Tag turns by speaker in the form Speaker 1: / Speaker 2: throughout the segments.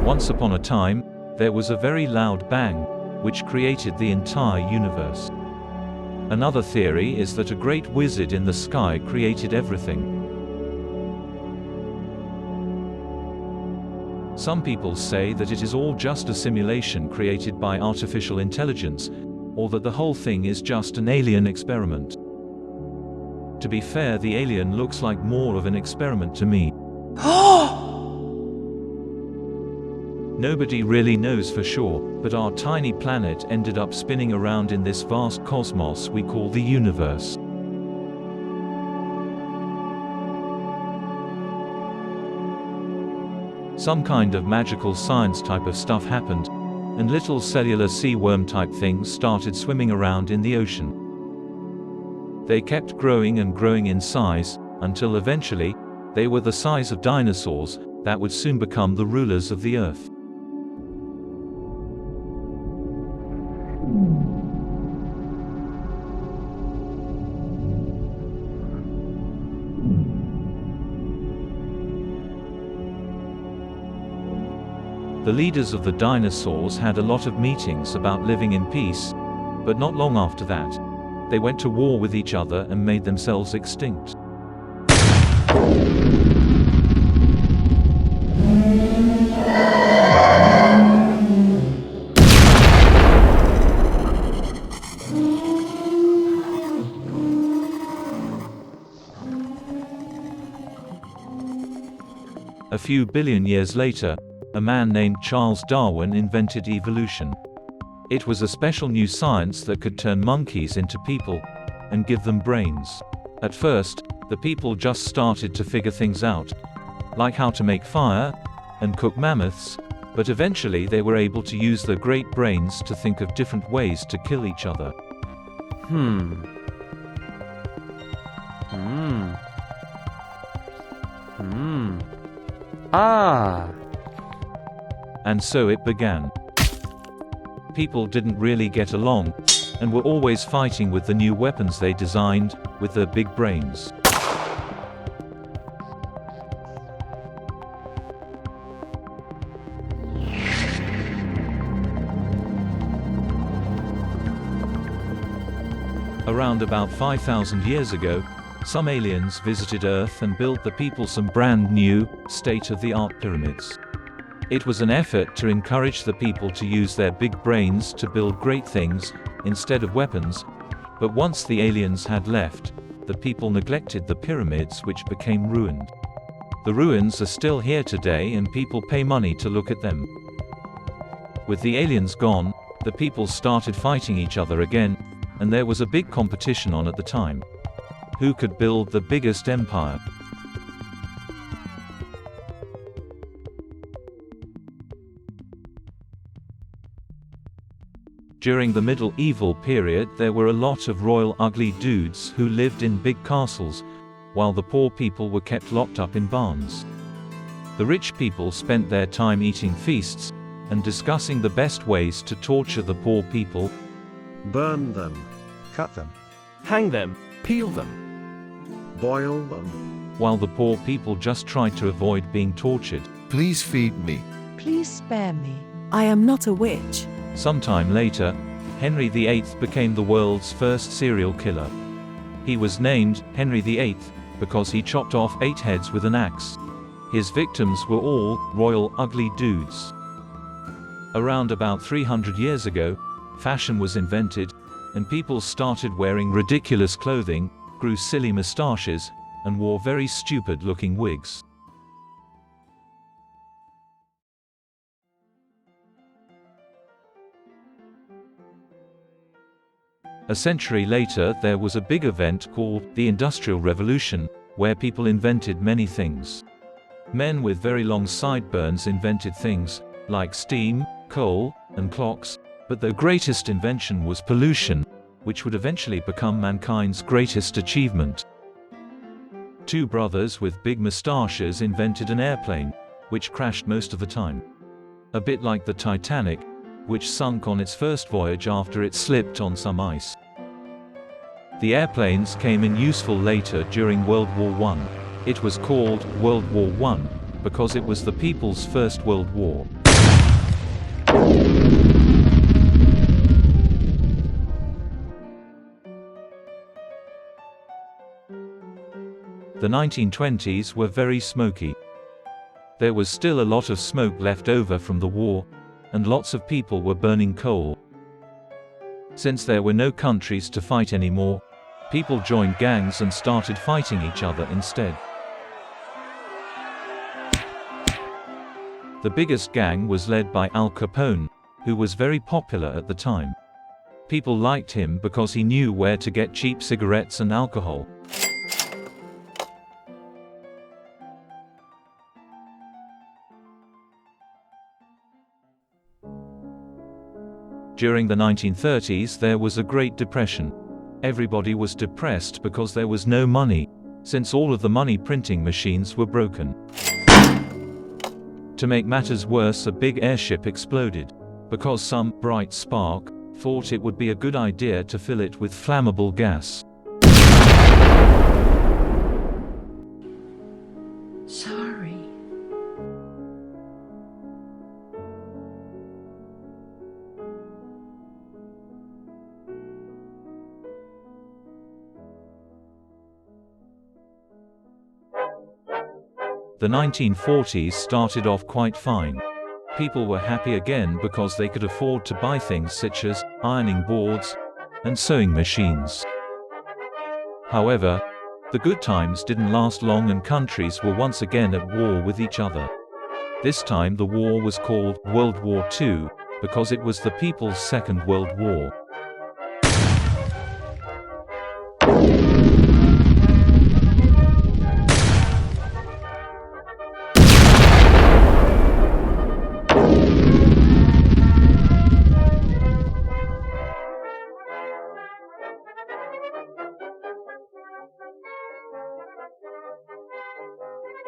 Speaker 1: Once upon a time, there was a very loud bang, which created the entire universe. Another theory is that a great wizard in the sky created everything. Some people say that it is all just a simulation created by artificial intelligence, or that the whole thing is just an alien experiment. To be fair, the alien looks like more of an experiment to me. Nobody really knows for sure, but our tiny planet ended up spinning around in this vast cosmos we call the universe. Some kind of magical science type of stuff happened, and little cellular sea worm type things started swimming around in the ocean. They kept growing and growing in size, until eventually, they were the size of dinosaurs, that would soon become the rulers of the earth. The leaders of the dinosaurs had a lot of meetings about living in peace, but not long after that, they went to war with each other and made themselves extinct. A few billion years later, a man named Charles Darwin invented evolution. It was a special new science that could turn monkeys into people and give them brains. At first, the people just started to figure things out, like how to make fire and cook mammoths, but eventually they were able to use their great brains to think of different ways to kill each other. And so it began. People didn't really get along, and were always fighting with the new weapons they designed, with their big brains. Around about 5,000 years ago, some aliens visited Earth and built the people some brand new, state-of-the-art pyramids. It was an effort to encourage the people to use their big brains to build great things, instead of weapons, but once the aliens had left, the people neglected the pyramids, which became ruined. The ruins are still here today and people pay money to look at them. With the aliens gone, the people started fighting each other again, and there was a big competition on at the time. Who could build the biggest empire? During the medieval period, there were a lot of royal ugly dudes who lived in big castles, while the poor people were kept locked up in barns. The rich people spent their time eating feasts and discussing the best ways to torture the poor people.
Speaker 2: Burn them, cut them,
Speaker 3: hang them, peel them,
Speaker 2: boil them.
Speaker 1: While the poor people just tried to avoid being tortured.
Speaker 4: Please feed me.
Speaker 5: Please spare me. I am not a witch.
Speaker 1: Sometime later, Henry VIII became the world's first serial killer. He was named Henry VIII because he chopped off 8 heads with an axe. His victims were all royal ugly dudes. Around about 300 years ago, fashion was invented, and people started wearing ridiculous clothing, grew silly moustaches, and wore very stupid-looking wigs. A century later, there was a big event called the Industrial Revolution, where people invented many things. Men with very long sideburns invented things like steam, coal, and clocks, but their greatest invention was pollution, which would eventually become mankind's greatest achievement. 2 brothers with big moustaches invented an airplane, which crashed most of the time. A bit like the Titanic, which sunk on its first voyage after it slipped on some ice. The airplanes came in useful later during World War I. It was called World War I because it was the people's first World War. The 1920s were very smoky. There was still a lot of smoke left over from the war, and lots of people were burning coal. Since there were no countries to fight anymore, people joined gangs and started fighting each other instead. The biggest gang was led by Al Capone, who was very popular at the time. People liked him because he knew where to get cheap cigarettes and alcohol. During the 1930s there was a Great Depression. Everybody was depressed because there was no money, since all of the money printing machines were broken. To make matters worse, a big airship exploded, because some bright spark thought it would be a good idea to fill it with flammable gas.
Speaker 5: Sorry.
Speaker 1: The 1940s started off quite fine. People were happy again because they could afford to buy things such as ironing boards and sewing machines. However, the good times didn't last long and countries were once again at war with each other. This time the war was called World War II because it was the people's Second World War.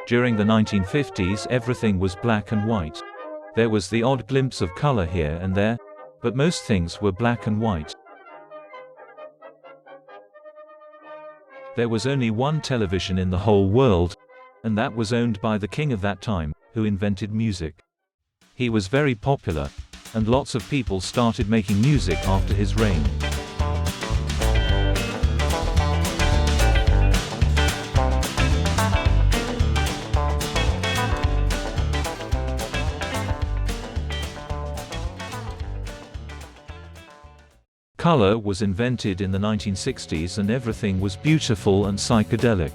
Speaker 1: During the 1950s everything was black and white. There was the odd glimpse of color here and there, but most things were black and white. There was only one television in the whole world, and that was owned by the king of that time, who invented music. He was very popular, and lots of people started making music after his reign. Color was invented in the 1960s and everything was beautiful and psychedelic.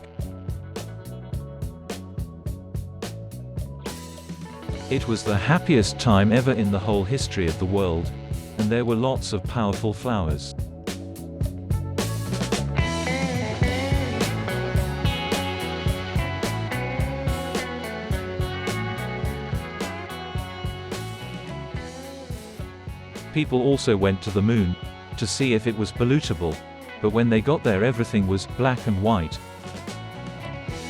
Speaker 1: It was the happiest time ever in the whole history of the world, and there were lots of powerful flowers. People also went to the moon to see if it was pollutable, but when they got there everything was black and white.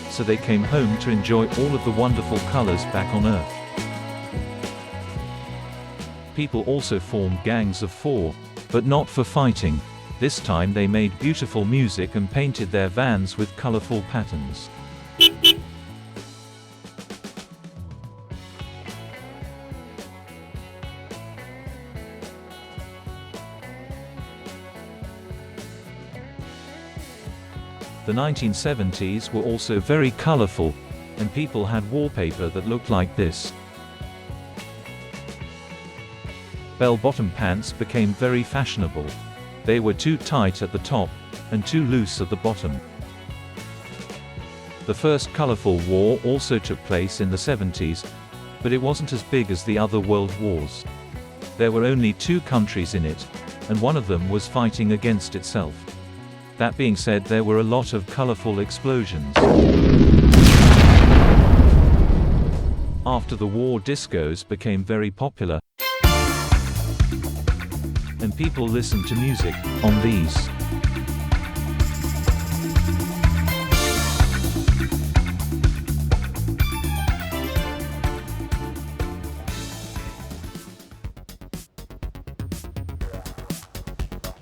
Speaker 1: So they came home to enjoy all of the wonderful colors back on Earth. People also formed gangs of 4, but not for fighting. This time they made beautiful music and painted their vans with colorful patterns. The 1970s were also very colorful, and people had wallpaper that looked like this. Bell-bottom pants became very fashionable. They were too tight at the top, and too loose at the bottom. The first colorful war also took place in the 70s, but it wasn't as big as the other world wars. There were only 2 countries in it, and one of them was fighting against itself. That being said, there were a lot of colorful explosions. After the war, discos became very popular, and people listened to music on these.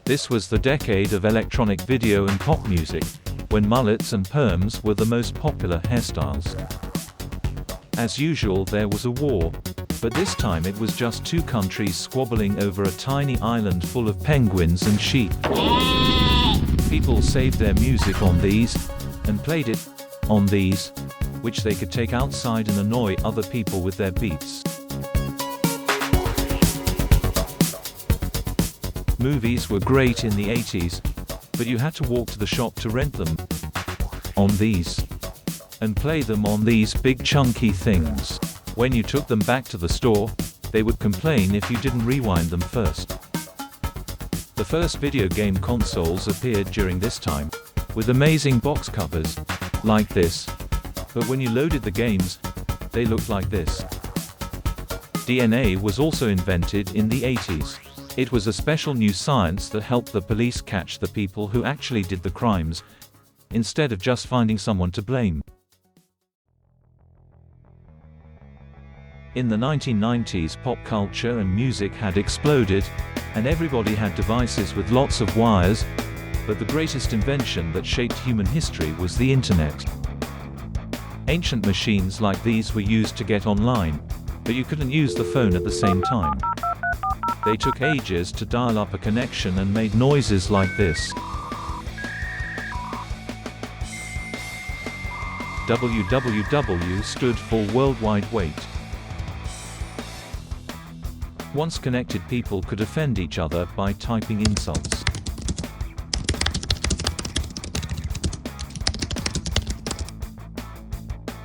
Speaker 1: This was the decade of electronic video and pop music, when mullets and perms were the most popular hairstyles. As usual, there was a war, but this time it was just two countries squabbling over a tiny island full of penguins and sheep. People saved their music on these, and played it on these, which they could take outside and annoy other people with their beats. Movies were great in the 80s, but you had to walk to the shop to rent them on these, and play them on these big chunky things. When you took them back to the store, they would complain if you didn't rewind them first. The first video game consoles appeared during this time, with amazing box covers, like this, but when you loaded the games, they looked like this. DNA was also invented in the 80s. It was a special new science that helped the police catch the people who actually did the crimes, instead of just finding someone to blame. In the 1990s, pop culture and music had exploded, and everybody had devices with lots of wires, but the greatest invention that shaped human history was the internet. Ancient machines like these were used to get online, but you couldn't use the phone at the same time. They took ages to dial up a connection and made noises like this. WWW stood for World Wide Wait. Once connected people could offend each other by typing insults.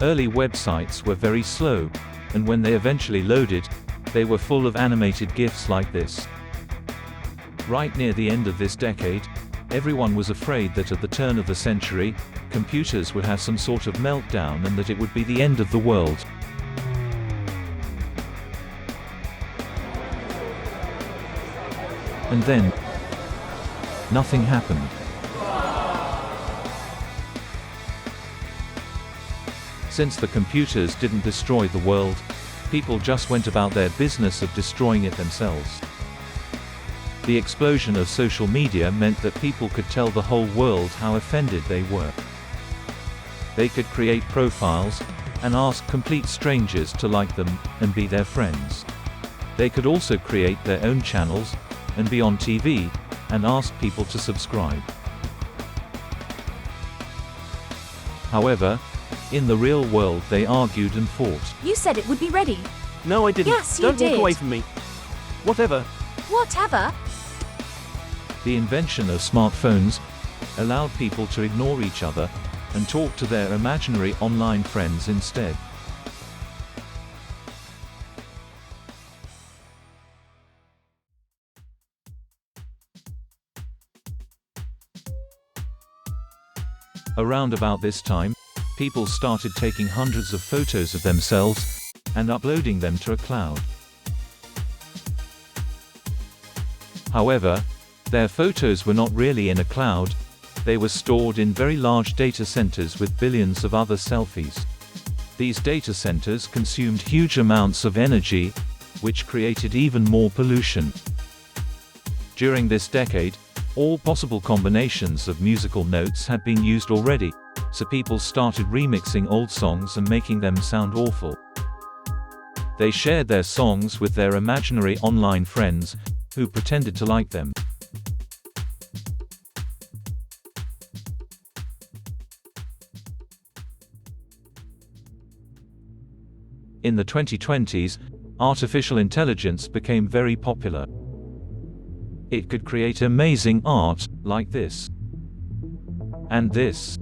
Speaker 1: Early websites were very slow, and when they eventually loaded, they were full of animated GIFs like this. Right near the end of this decade, everyone was afraid that at the turn of the century, computers would have some sort of meltdown and that it would be the end of the world. And then, nothing happened. Since the computers didn't destroy the world, people just went about their business of destroying it themselves. The explosion of social media meant that people could tell the whole world how offended they were. They could create profiles, and ask complete strangers to like them, and be their friends. They could also create their own channels, and be on TV, and ask people to subscribe. However, in the real world they argued and fought.
Speaker 4: You said it would be ready.
Speaker 3: No, I didn't.
Speaker 4: Yes, you
Speaker 3: Don't
Speaker 4: did.
Speaker 3: walk away from me. Whatever.
Speaker 4: Whatever.
Speaker 1: The invention of smartphones allowed people to ignore each other and talk to their imaginary online friends instead. Around about this time, people started taking hundreds of photos of themselves and uploading them to a cloud. However, their photos were not really in a cloud, they were stored in very large data centers with billions of other selfies. These data centers consumed huge amounts of energy, which created even more pollution. During this decade, all possible combinations of musical notes had been used already, so people started remixing old songs and making them sound awful. They shared their songs with their imaginary online friends, who pretended to like them. In the 2020s, artificial intelligence became very popular. It could create amazing art, like this. And this.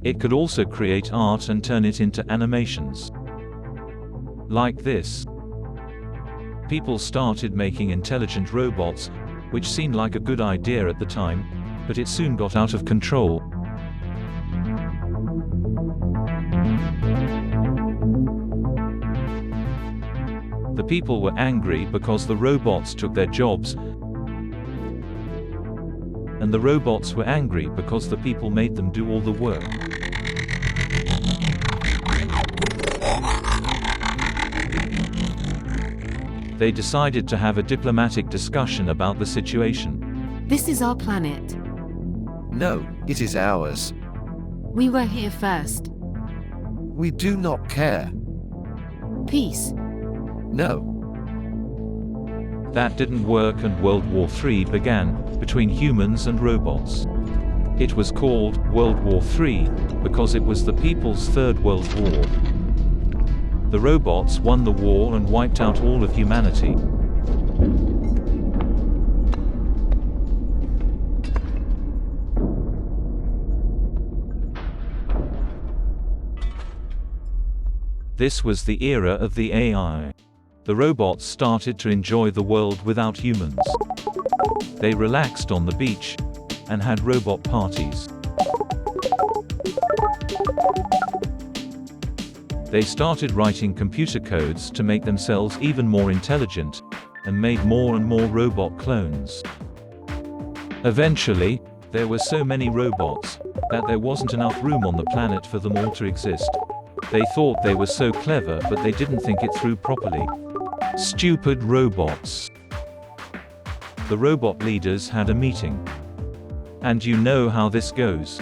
Speaker 1: It could also create art and turn it into animations. Like this. People started making intelligent robots, which seemed like a good idea at the time, but it soon got out of control. The people were angry because the robots took their jobs, and the robots were angry because the people made them do all the work. They decided to have a diplomatic discussion about the situation.
Speaker 6: This is our planet.
Speaker 2: No, it is ours.
Speaker 6: We were here first. We do not care.
Speaker 7: Peace.
Speaker 6: No.
Speaker 1: That didn't work and World War III began, between humans and robots. It was called World War III, because it was the people's Third World War. The robots won the war and wiped out all of humanity. This was the era of the AI. The robots started to enjoy the world without humans. They relaxed on the beach and had robot parties. They started writing computer codes to make themselves even more intelligent, and made more and more robot clones. Eventually, there were so many robots that there wasn't enough room on the planet for them all to exist. They thought they were so clever, but they didn't think it through properly. Stupid robots. The robot leaders had a meeting. And you know how this goes.